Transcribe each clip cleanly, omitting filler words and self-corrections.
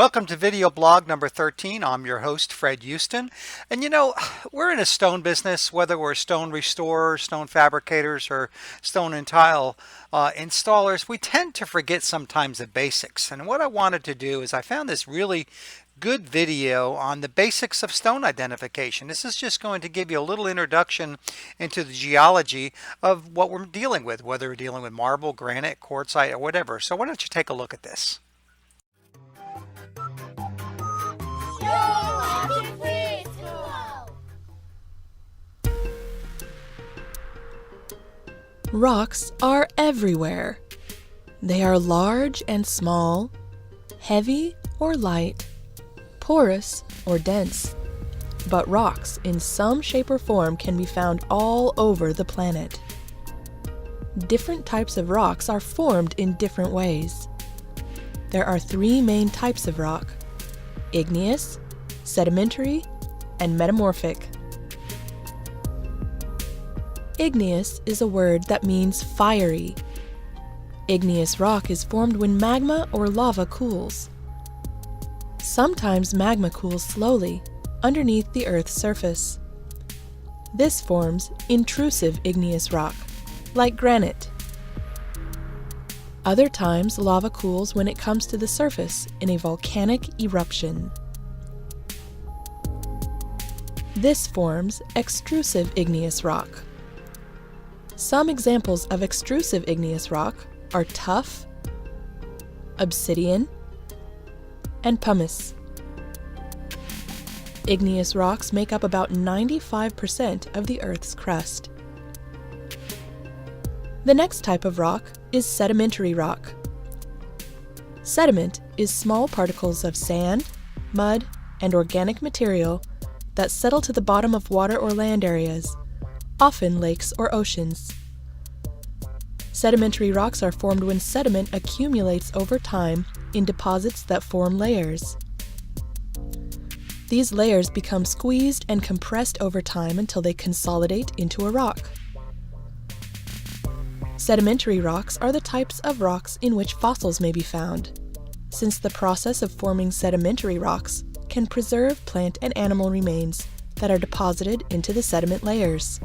Welcome to video blog number 13. I'm your host, Fred Houston. And we're in a stone business, whether we're stone restorers, stone fabricators, or stone and tile installers, we tend to forget sometimes the basics. And what I wanted to do is I found this really good video on the basics of stone identification. This is just going to give you a little introduction into the geology of what we're dealing with, whether we're dealing with marble, granite, quartzite, or whatever. So why don't you take a look at this? Rocks are everywhere. They are large and small, heavy or light, porous or dense. But rocks in some shape or form can be found all over the planet. Different types of rocks are formed in different ways. There are three main types of rock: igneous, sedimentary, and metamorphic. Igneous is a word that means fiery. Igneous rock is formed when magma or lava cools. Sometimes magma cools slowly underneath the Earth's surface. This forms intrusive igneous rock, like granite. Other times, lava cools when it comes to the surface in a volcanic eruption. This forms extrusive igneous rock. Some examples of extrusive igneous rock are tuff, obsidian, and pumice. Igneous rocks make up about 95% of the Earth's crust. The next type of rock is sedimentary rock. Sediment is small particles of sand, mud, and organic material that settle to the bottom of water or land areas, often lakes or oceans. Sedimentary rocks are formed when sediment accumulates over time in deposits that form layers. These layers become squeezed and compressed over time until they consolidate into a rock. Sedimentary rocks are the types of rocks in which fossils may be found, since the process of forming sedimentary rocks can preserve plant and animal remains that are deposited into the sediment layers.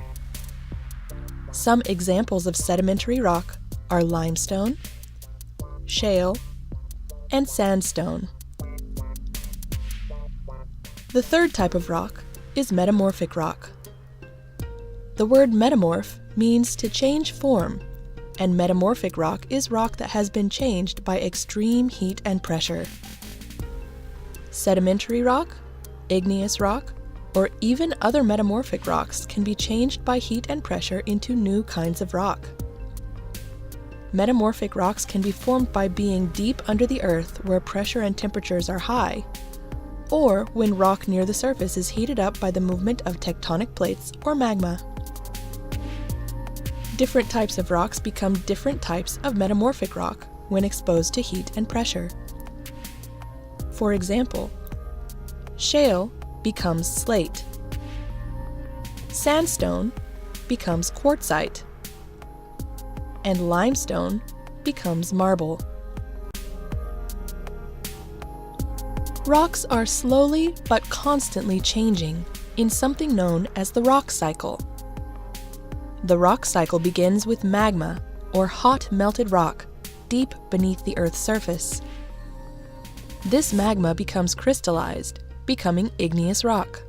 Some examples of sedimentary rock are limestone, shale, and sandstone. The third type of rock is metamorphic rock. The word metamorph means to change form, and metamorphic rock is rock that has been changed by extreme heat and pressure. Sedimentary rock, igneous rock, or even other metamorphic rocks can be changed by heat and pressure into new kinds of rock. Metamorphic rocks can be formed by being deep under the earth where pressure and temperatures are high, or when rock near the surface is heated up by the movement of tectonic plates or magma. Different types of rocks become different types of metamorphic rock when exposed to heat and pressure. For example, shale becomes slate. Sandstone becomes quartzite. And limestone becomes marble. Rocks are slowly but constantly changing in something known as the rock cycle. The rock cycle begins with magma, or hot melted rock, deep beneath the Earth's surface. This magma becomes crystallized, becoming igneous rock.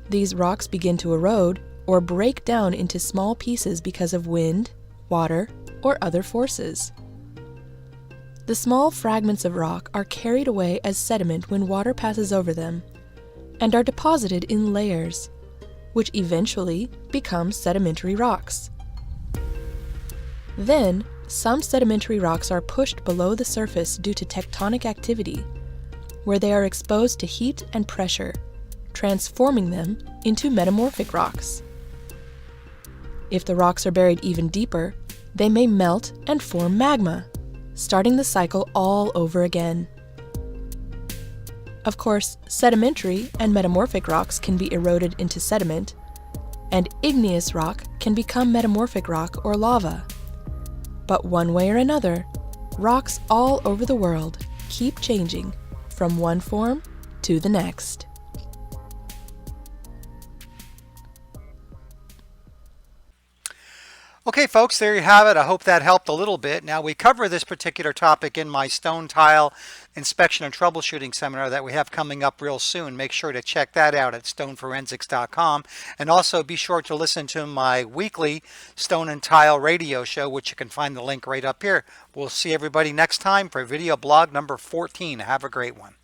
These rocks begin to erode or break down into small pieces because of wind, water, or other forces. The small fragments of rock are carried away as sediment when water passes over them, and are deposited in layers, which eventually become sedimentary rocks. Then, some sedimentary rocks are pushed below the surface due to tectonic activity, where they are exposed to heat and pressure, transforming them into metamorphic rocks. If the rocks are buried even deeper, they may melt and form magma, starting the cycle all over again. Of course, sedimentary and metamorphic rocks can be eroded into sediment, and igneous rock can become metamorphic rock or lava. But one way or another, rocks all over the world keep changing from one form to the next. Okay, folks, there you have it. I hope that helped a little bit. Now, we cover this particular topic in my stone tile inspection and troubleshooting seminar that we have coming up real soon. Make sure to check that out at stoneforensics.com. And also be sure to listen to my weekly Stone and Tile radio show, which you can find the link right up here. We'll see everybody next time for video blog number 14. Have a great one.